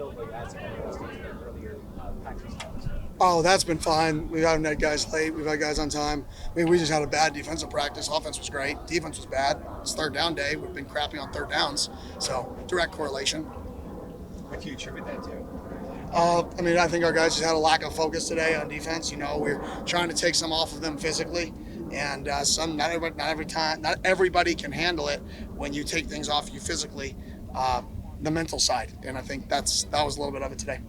felt like as earlier practice times? Oh, that's been fine. We haven't had guys late. We've had guys on time. I mean, we just had a bad defensive practice. Offense was great. Defense was bad. It's third down day. We've been crappy on third downs. So, direct correlation. What do you attribute that to? I mean, I think our guys just had a lack of focus today on defense. You know, we're trying to take some off of them physically, and not everybody can handle it when you take things off you physically, the mental side, and I think that was a little bit of it today.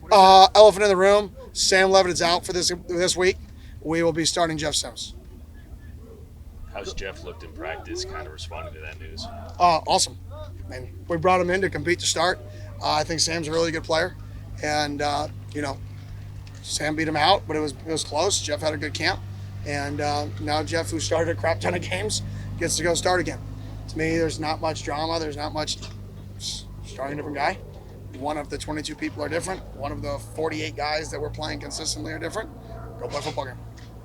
Elephant in the room: Sam Leavitt is out for this week. We will be starting Jeff Sims. How's Jeff looked in practice, kind of responding to that news? Awesome. I mean, we brought him in to compete to start. I think Sam's a really good player, and Sam beat him out, but it was close. Jeff had a good camp, and now Jeff, who started a crap ton of games, gets to go start again. To me, there's not much drama. There's not much starting a different guy. One of the 22 people are different. One of the 48 guys that we're playing consistently are different. Go play a football game.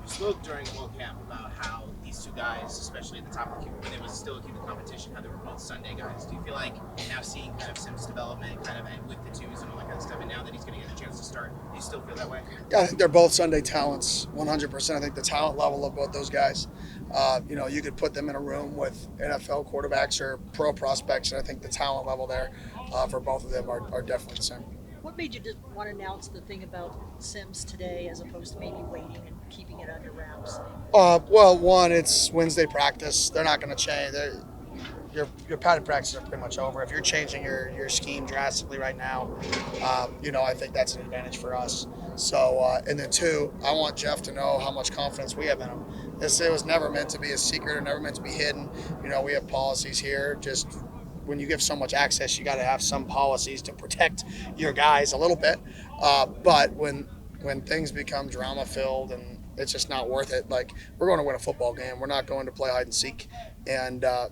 You spoke during fall camp about how these two guys, especially at the top of the when it was still a Cuban competition, how they were both Sunday guys. Do you feel like now seeing kind of Sim's development kind of with the twos and all that kind of stuff, and now that he's going to get a chance to start, do you still feel that way? Yeah, I think they're both Sunday talents, 100%. I think the talent level of both those guys, you could put them in a room with NFL quarterbacks or pro prospects, and I think the talent level there for both of them are definitely the same. What made you just want to announce the thing about Sims today as opposed to maybe waiting and keeping it under wraps? Well, one, it's Wednesday practice. They're not going to change. Your padded practices are pretty much over. If you're changing your scheme drastically right now, I think that's an advantage for us. So, and then two, I want Jeff to know how much confidence we have in him. It was never meant to be a secret or never meant to be hidden. We have policies here. Just when you give so much access, you got to have some policies to protect your guys a little bit. But when things become drama filled and it's just not worth it, like, we're going to win a football game. We're not going to play hide and seek. And I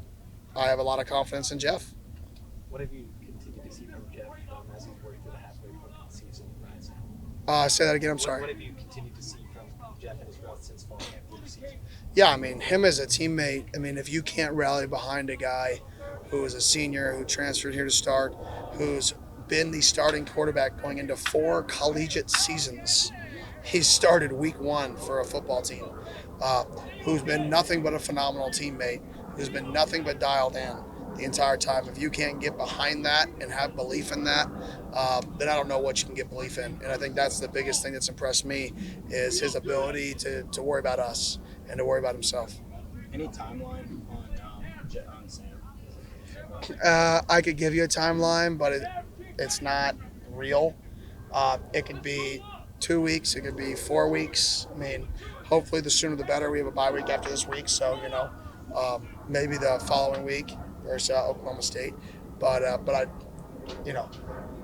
have a lot of confidence in Jeff. What have you continued to see from Jeff as he's worked through the halfway point of the season? Say that again. I'm sorry. What have you continued to see from Jeff and his growth since fall camp through the season? Yeah, I mean, him as a teammate, if you can't rally behind a guy who is a senior, who transferred here to start, who's been the starting quarterback going into 4 collegiate seasons. He started week 1 for a football team, who's been nothing but a phenomenal teammate, who's been nothing but dialed in the entire time. If you can't get behind that and have belief in that, then I don't know what you can get belief in. And I think that's the biggest thing that's impressed me is his ability to worry about us and to worry about himself. Any timeline on Sam? I could give you a timeline, but it's not real. It could be 2 weeks. It could be 4 weeks. I mean, hopefully the sooner the better. We have a bye week after this week, so maybe the following week versus Oklahoma State. But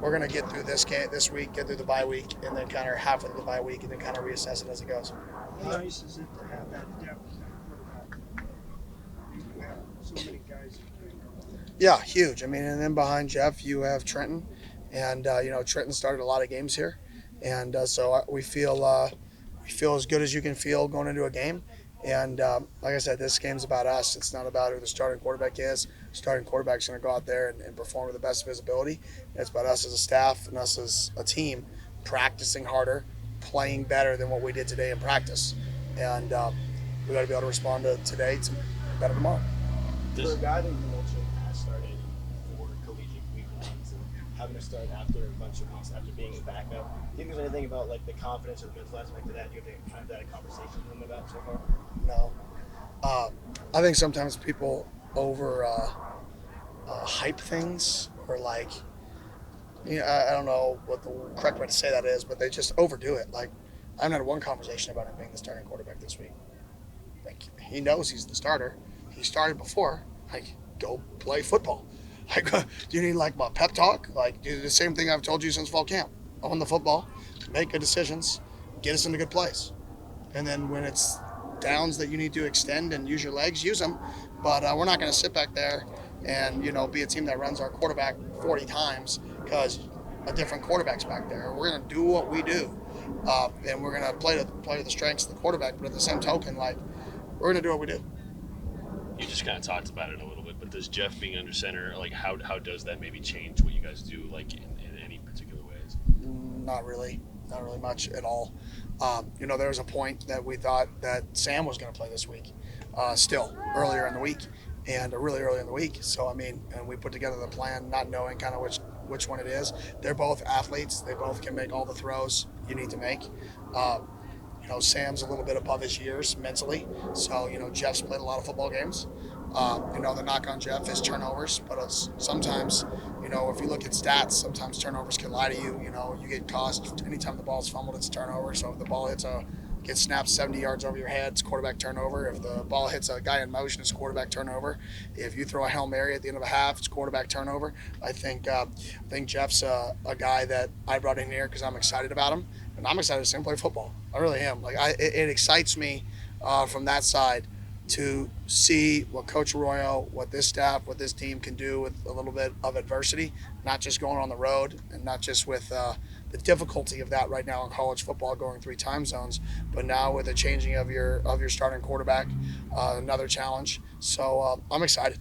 we're gonna get through this week, get through the bye week, and then kind of halfway through the bye week, and then kind of reassess it as it goes. How nice is it to have that depth at quarterback? You have so many guys. Yeah, huge. I mean, and then behind Jeff, you have Trenton, and Trenton started a lot of games here, and so we feel as good as you can feel going into a game. And like I said, this game's about us. It's not about who the starting quarterback is. The starting quarterback's going to go out there and perform to the best of his ability. It's about us as a staff and us as a team practicing harder, playing better than what we did today in practice. And we got to be able to respond to today to better tomorrow. For a guy that you mentioned has started 4 collegiate week ones and having to start after a bunch of weeks after being a backup, do you think there's anything about like the confidence or the mental aspect of that you have kind of had a conversation with him about so far? No. I think sometimes people over hype things or I don't know what the correct way to say that is, but they just overdo it. Like, I haven't had one conversation about him being the starting quarterback this week. Like, he knows he's the starter. He started before. Like, go play football. Like, do you need my pep talk? Like, do the same thing I've told you since fall camp. Own the football, make good decisions, get us into good plays. And then when it's downs that you need to extend and use your legs, use them. But we're not going to sit back there and be a team that runs our quarterback 40 times because a different quarterback's back there. We're going to do what we do, and we're going to play to the strengths of the quarterback. But at the same token, we're going to do what we do. You just kind of talked about it a little bit, but does Jeff being under center, how does that maybe change what you guys do like in any particular ways? Not really much at all. There was a point that we thought that Sam was going to play this week, still earlier in the week, and really early in the week. So and we put together the plan, not knowing kind of which one it is. They're both athletes. They both can make all the throws you need to make. Sam's a little bit above his years mentally. So, Jeff's played a lot of football games. The knock on Jeff is turnovers, but sometimes, if you look at stats, sometimes turnovers can lie to you. You get cost anytime the ball's fumbled, it's turnover. So if the ball gets snapped 70 yards over your head, it's quarterback turnover. If the ball hits a guy in motion, it's quarterback turnover. If you throw a Hail Mary at the end of a half, it's quarterback turnover. I think Jeff's a guy that I brought in here because I'm excited about him, and I'm excited to see him play football. I really am. It excites me from that side to see what Coach Arroyo, what this staff, what this team can do with a little bit of adversity, not just going on the road and not just with the difficulty of that right now in college football, going 3 time zones, but now with the changing of your starting quarterback, another challenge. So I'm excited.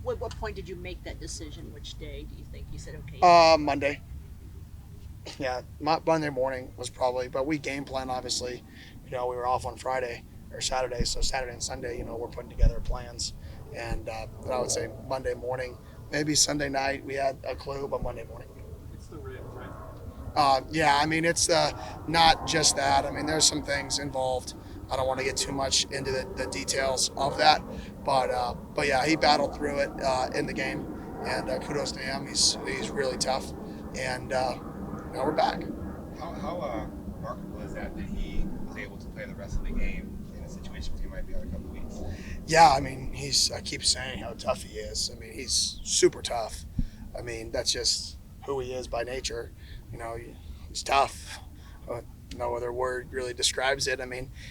What point did you make that decision? Which day do you think you said okay? Monday. Yeah, Monday morning was probably, but we game plan obviously. We were off on Friday or Saturday, so Saturday and Sunday, we're putting together plans, and I would say Monday morning, maybe Sunday night we had a clue, but Monday morning. It's the ribs, right? Yeah, it's not just that. There's some things involved. I don't want to get too much into the details of that, but yeah, he battled through it in the game, and kudos to him. He's really tough, and now we're back. How remarkable is that he was able to play the rest of the game in a situation where he might be out a couple weeks? Yeah, I keep saying how tough he is. He's super tough. That's just who he is by nature. He's tough. No other word really describes it.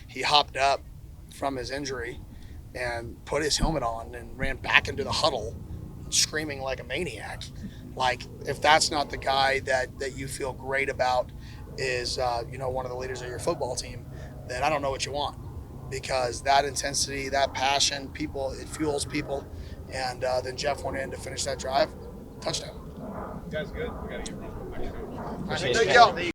He hopped up from his injury and put his helmet on and ran back into the huddle screaming like a maniac. If that's not the guy that you feel great about is, one of the leaders of your football team, then I don't know what you want, because that intensity, that passion, it fuels people. And then Jeff went in to finish that drive, touchdown. You guys good? We got to get Rocco back to coach. There you go.